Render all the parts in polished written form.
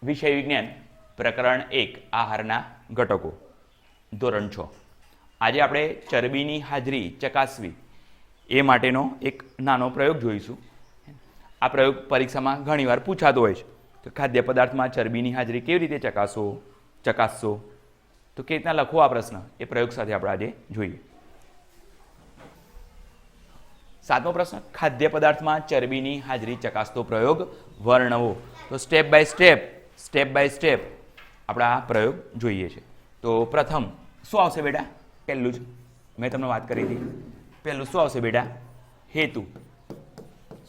વિષય વિજ્ઞાન પ્રકરણ 1 આહારના ઘટકો ધોરણ 6 આજે આપણે ચરબીની હાજરી ચકાસવી એ માટેનો એક નાનો પ્રયોગ જોઈશું. આ પ્રયોગ પરીક્ષામાં ઘણીવાર પૂછાતો હોય છે કે ખાદ્ય પદાર્થમાં ચરબીની હાજરી કેવી રીતે ચકાસશો તો કેવી રીતના લખવો આ પ્રશ્ન એ પ્રયોગ સાથે આપણે આજે જોઈએ. 7મો પ્રશ્ન, ખાદ્ય પદાર્થમાં ચરબીની હાજરી ચકાસતો પ્રયોગ વર્ણવો. તો સ્ટેપ બાય સ્ટેપ આપણે આ પ્રયોગ જોઈએ છે. તો પ્રથમ શું આવશે બેટા? પહેલું જ મેં તમને વાત કરી હતી. પહેલું શું આવશે બેટા? હેતુ.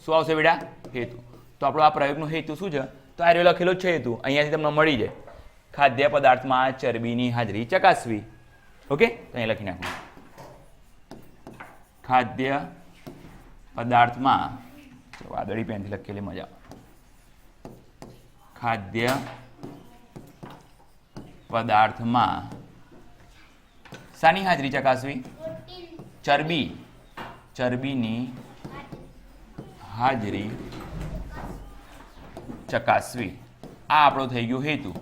શું આવશે બેટા? હેતુ. તો આપણો આ પ્રયોગનો હેતુ શું છે? તો આ લખેલો જ છે હેતુ, અહીંયાથી તમને મળી જાય. ખાદ્ય પદાર્થમાં ચરબીની હાજરી ચકાસવી. ઓકે, તો અહીં લખી નાખો. ખાદ્ય પદાર્થમાં વાદળી પેનથી લખેલી મજા. ખાદ્ય પદાર્થમાં શાની હાજરી ચકાસવી? ચરબીની હાજરી ચકાસવી. આ આપણો થઈ ગયો હેતુ.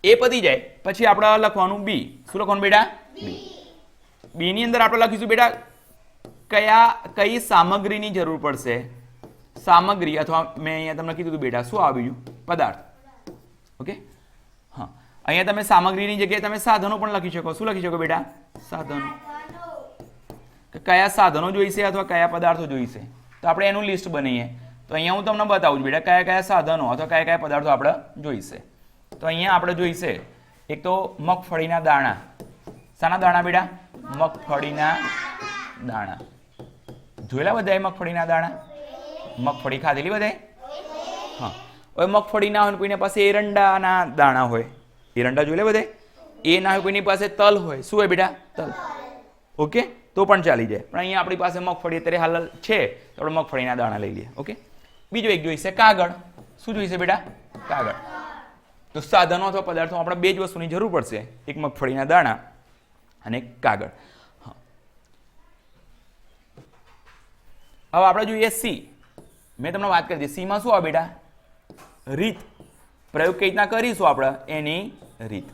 એ પતી જાય પછી આપણે લખવાનું બી. શું લખવાનું બેટા? બી ની અંદર આપણે લખીશું બેટા કઈ સામગ્રીની જરૂર પડશે. સામગ્રી અથવા મેં અહીંયા તમને કીધું હતું બેટા શું આવે બીજું? પદાર્થ. ઓકે, હા, અહીંયા તમે સામગ્રીની જગ્યાએ તમે સાધનો પણ લખી શકો. શું લખી શકો બેટા? સાધનો. કયા સાધનો જોઈશે અથવા કયા પદાર્થો જોઈશે તો આપણે એનું લિસ્ટ બનાવીએ. તો અહીંયા હું તમને બતાવું છું બેટા કયા કયા સાધનો અથવા કયા કયા પદાર્થો આપણે જોઈશે. તો અહીંયા આપણે જોઈશે એક તો મગફળીના દાણા. શાના દાણા બેટા? મગફળીના દાણા. જોયેલા બધાએ મગફળીના દાણા? મગફળી ખાધેલી બધાએ? હા. હવે મગફળી ના હોય કોઈની પાસે એરંડાના દાણા હોય. એરંડા જોઈ લે બધે. એ ના હોય કોઈની પાસે તલ હોય. શું હોય બેટા? તલ. ઓકે, તો પણ ચાલી જાય. પણ અહીંયા આપણી પાસે મગફળી અત્યારે હાલ છે તો આપણે મગફળીના દાણા લઈ લઈએ. ઓકે, બીજો એક જોઈશે કાગળ. શું જોઈશે બેટા? કાગળ. તો સાધનો અથવા પદાર્થો આપણે બે જ વસ્તુની જરૂર પડશે, એક મગફળીના દાણા અને એક કાગળ. હા, હવે આપણે જોઈએ સી. મેં તમને વાત કરી હતી સીમાં શું આવે બેટા? રીત. પ્રયોગ કઈ રીતના કરીશું આપણે એની રીત.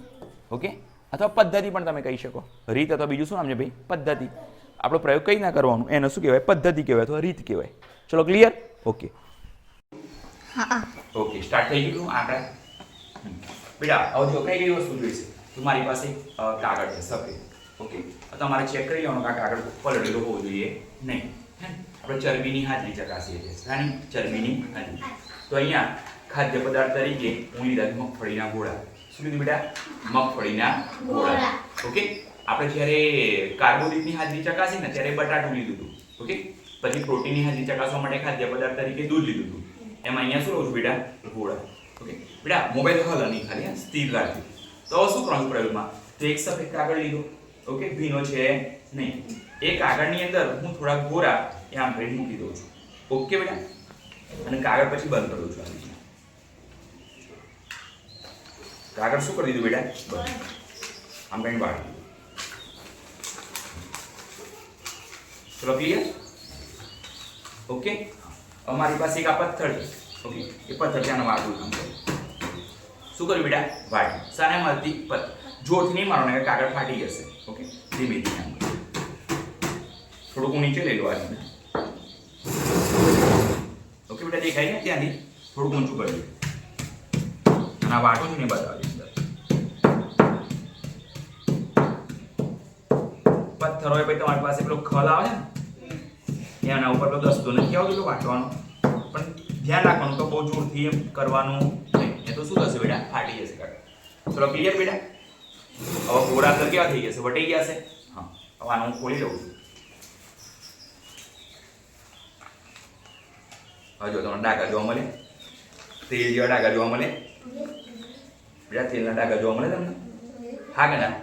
ઓકે, અથવા પદ્ધતિ પણ તમે કહી શકો. રીત અથવા બીજું શું નામ છે ભાઈ? પદ્ધતિ. આપણો પ્રયોગ કઈ રીતના કરવાનો એને શું કહેવાય? પદ્ધતિ કહેવાય અથવા રીત કહેવાય. ચલો ક્લિયર? ઓકે, ઓકે, સ્ટાર્ટ થઈ ગયું આપણે બેટા. હવે જો કઈ કઈ વસ્તુ જોઈશે તો મારી પાસે કાગળ છે સફેદ. ઓકે, તમારે ચેક કરી લેવાનું કે આ કાગળ પલળેલો હોવો જોઈએ નહીં. આપણે ચરબીની હાજરી ચકાસીએ છીએ. શાની? ચરબીની હાજરી. તો અહીંયા ખાદ્ય પદાર્થ તરીકે હું લીધા મગફળીના ગોળા. શું લીધું બેટા? મગફળીના ગોળા. ઓકે, આપણે જ્યારે કાર્બોદિતની હાજરી ચકાસી ને ત્યારે બટાટું લીધું હતું. ઓકે, પછી પ્રોટીનની હાજરી ચકાસવા માટે ખાદ્ય પદાર્થ તરીકે દૂધ લીધું હતું. એમાં અહીંયા શું લઉં છું બેટા? ગોળા. ઓકે બેટા, મોબાઈલ હલ નહીં, ખાલી સ્થિર રાખજો. તો શું કરવાનું પ્રયોગમાં? તો એક સફેદ કાગળ લીધો. ઓકે, ભીનો છે નહીં. એ કાગળની અંદર હું થોડા ગોળા એ આમ કરીને મૂકી દઉં છું. ઓકે બેટા, અને કાગળ પછી બંધ કરું છું. આવી કાગળ શું કરી દીધું બેટા? બંધ. આમ કરીને વાળી દીધું. ચલો ક્લિયર? ઓકે, અમારી પાસે એક આ પથ્થર છે. ઓકે, એ પથ્થર છે, આને વાળવું કામ કરે. શું કર્યું બેટા? વાળી. સાને મળતી જોરથી નહીં મારો ને કાગળ ફાટી જશે. ઓકે, ધીમે ધીમે આમ થોડુંક હું નીચે લઈ લો આ રીતે. ઓકે બેટા, દેખાય ને ત્યાંથી થોડુંક ઊંચું કરી દો. અને આ વાટું છું ને બતાવી પથ્થર હોય ભાઈ તમારી પાસે પેલો ખલ આવે ને એના ઉપર પેલો દસ્તો નથી આવતો વાટવાનો, પણ ધ્યાન રાખવાનું તો બહુ જોરથી એમ કરવાનું નહીં. એ તો શું થશે બેટા? ફાટી જશે કાગળ. ચલો ક્લિયર બેટા? હવે ગોળા અંદર કેવા થઈ જશે? વટાઈ ગયા છે. હા, હવે આને હું ખોલી લઉં છું. હવે જો તમને ડાઘા જોવા મળે, તેલ જેવા ડાઘા જોવા મળે બેટા? તેલના ડાઘા જોવા મળે તમને? હા કે ના?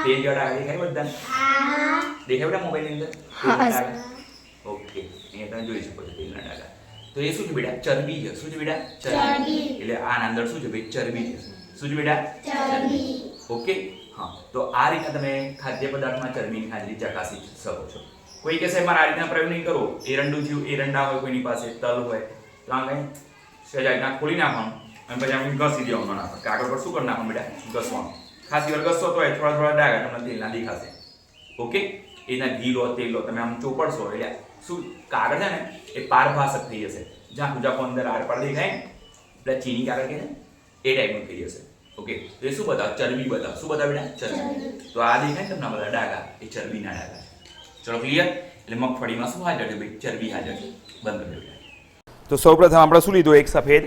તેલ જેવા ડાઘા દેખાય બધા? દેખાય બેટા મોબાઈલની અંદર તેલના ડાઘા? ઓકે, અહીંયા તમે જોઈ શકો છો તેલના ડાઘા. તો એ શું છે બેટા? ચરબી છે. શું છે બેટા? ચરબી. એટલે આના અંદર શું છે ભાઈ? ચરબી છે. શું છે બેટા? ચરબી. ઓકે, હા. તો આ રીતે તમે ખાદ્ય પદાર્થમાં ચરબીની હાજરી ચકાસી શકો છો. કોઈ કહેશે મારે આ રીતના પ્રયોગ નહીં કરવો, એરંડું થયું, એરંડા હોય કોઈની પાસે, તલ હોય, તો આમ કઈ સહેજ આ રીતના ખોલી નાખવાનું અને પછી આપણે ઘસી દેવાનું આપણે કાગળ પર શું કરી નાખવાનું બેટા ઘસવાનું ખાસી વાર ઘસો તો થોડા થોડા ડાઘા તમને તેલના દેખાશે ઓકે એના ઘી લો તેલ લો તમે આમ ચોપડશો એટલે શું કાગળ છે ને એ પારભાષક થઈ જશે જ્યાં જાખો અંદર આરપાર દેખાય ને એટલે ચીની કાગળ કે ને એ ટાઈપનું થઈ જશે ઓકે તો એ શું બતાવે ચરબી બતાવે શું બતાવે બેટા ચરબી તો આ દેખાય તમને બધા ડાઘા એ ચરબીના ડાઘા ચલો ક્લિયર એટલે મગફળીમાં શું હાજર છે ભાઈ ચરબી હાજર છે બંધ કરી દેવું તો સૌપ્રથમ આપણે શું લીધું એક સફેદ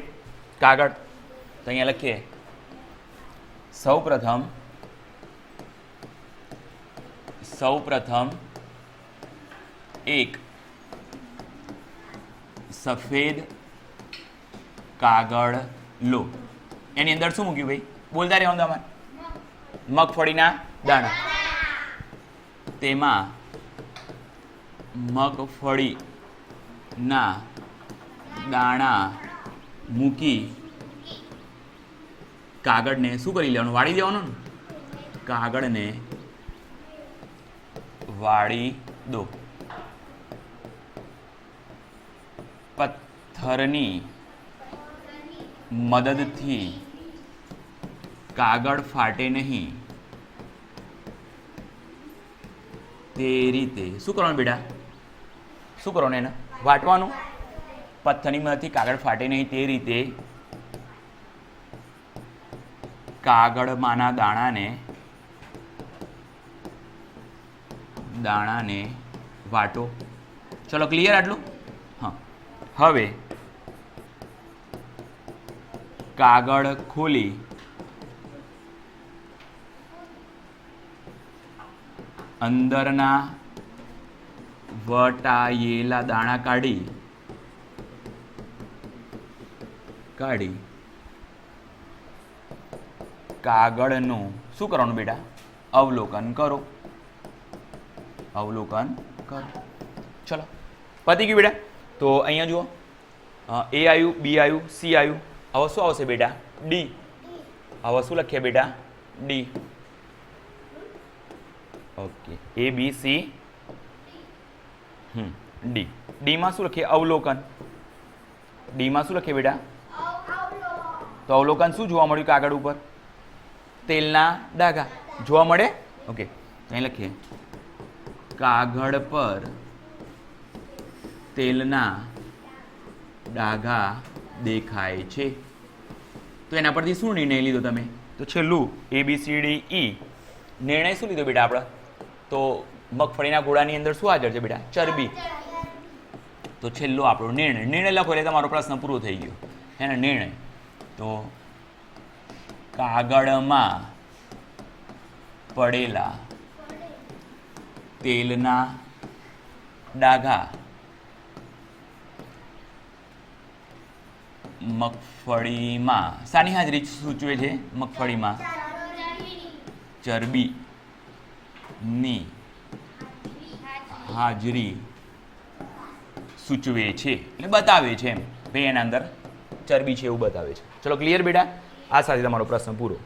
કાગળ તો અહીંયા લખીએ સૌપ્રથમ એક સફેદ કાગળ લો એની અંદર શું મૂક્યું ભાઈ બોલતા રહેવાનું તમારે મગફળીના દાણા તેમાં મગફળીના દાણા મૂકી કાગળને શું કરી લેવાનું વાળી દેવાનું ને કાગળને વાળી દો પથ્થરની મદદથી કાગળ ફાટે નહીં તે રીતે શું કરવાનું બેટા શું કરવાનું એને વાટવાનું પથ્થરની મદદથી કાગળ ફાટે નહીં તે રીતે કાગળમાંના દાણાને વાટો ચલો ક્લિયર આટલું હા હવે કાગળ ખોલી અંદરના વટાયેલા દાણા કાઢી કાગળનું શું કરવાનું બેટા અવલોકન કરો ચલો પતી ગયું બેટા તો અહીંયા જુઓ એ આવ્યું બી આવ્યું સી આવ્યું હવે શું આવશે બેટા ડી હવે શું લખીએ બેટા ડી ઓકે એ બી સી ડી ડીમાં શું લખીએ અવલોકન ડીમાં શું લખીએ બેટા તો અવલોકન શું જોવા મળ્યું કાગળ ઉપર તેલના ડાઘા જોવા મળે ઓકે અહીં લખીએ કાગળ પર તેલના ડાઘા દેખાય છે તો એના પરથી શું નિર્ણય લીધો તમે તો છેલ્લું ABCDE નિર્ણય શું લીધો બેટા આપણે તો મગફળીના ગોળાની અંદર શું હાજર છે બેટા ચરબી તો છેલ્લો આપણો નિર્ણય લખો એટલે તમારો પ્રશ્ન પૂરો થઈ ગયો હે ને નિર્ણય તો કાગળમાં પડેલા તેલના ડાઘા મગફળીમાં શાની હાજરી સૂચવે છે મગફળીમાં ચરબીની હાજરી સૂચવે છે એટલે બતાવે છે એમ ભાઈ એના અંદર ચરબી છે એવું બતાવે છે ચલો ક્લિયર બેટા આ સાથે તમારો પ્રશ્ન પૂરો